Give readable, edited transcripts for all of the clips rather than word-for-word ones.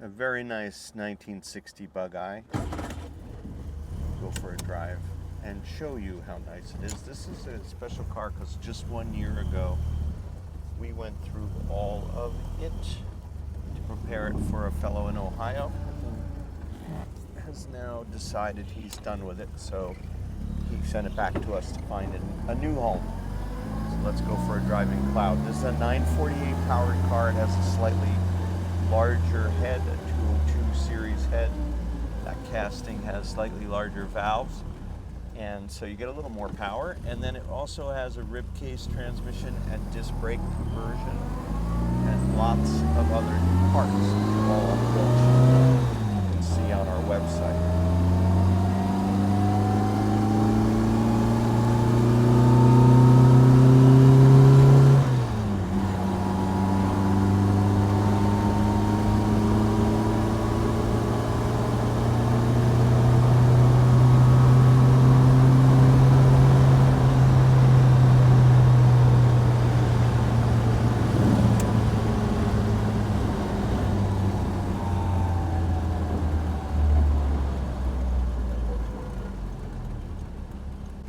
A very nice 1960 Bugeye. Go for a drive and show you how nice it is. This is a special car because just 1 year ago we went through all of it to prepare it for a fellow in Ohio. Has now decided he's done with it, so he sent it back to us to find a new home. So let's go for a driving cloud. This is a 948 powered car. It has a slightly larger head, a 202 series head. That casting has slightly larger valves, and so you get a little more power. And then it also has a rib case transmission and disc brake conversion and lots of other parts, all on the build sheet you can see on our website.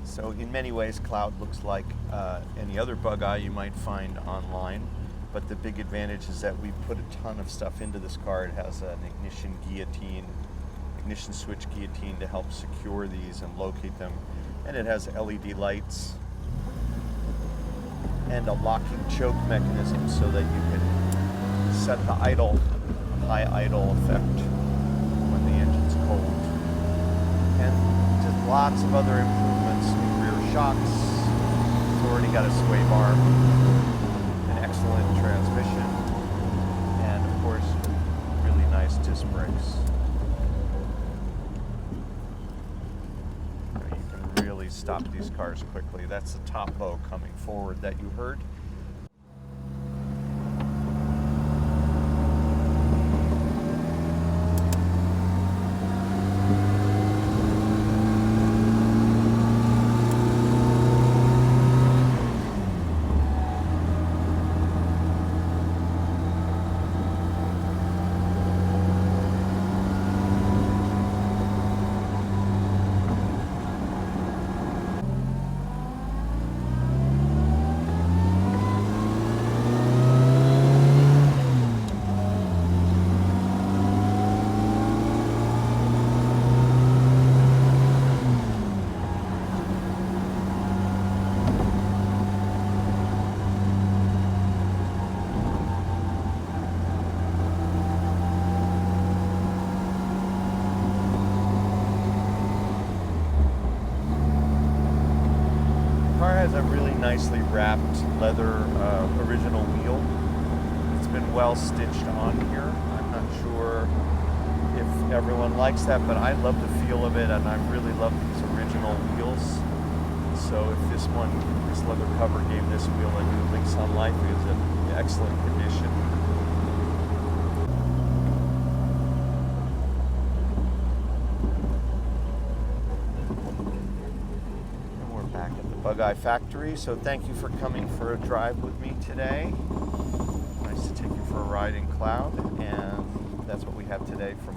So in many ways, Cloud looks like any other Bugeye you might find online, but the big advantage is that we put a ton of stuff into this car. It has an ignition switch guillotine to help secure these and locate them, and it has LED lights and a locking choke mechanism so that you can set the high idle effect when the engine's cold, and just lots of other improvements. Rear shocks, it's already got a sway bar, an excellent transmission, and of course really nice disc brakes. You can really stop these cars quickly. That's the top bow coming forward that you heard. Has a really nicely wrapped leather original wheel. It's been well stitched on here. I'm not sure if everyone likes that, but I love the feel of it, and I really love these original wheels. So if this leather cover gave this wheel a new lease on life, it was in excellent condition. Bugeye factory. So thank you for coming for a drive with me today. Nice to take you for a ride in Cloud, and that's what we have today from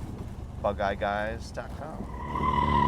Bugeyeguys.com.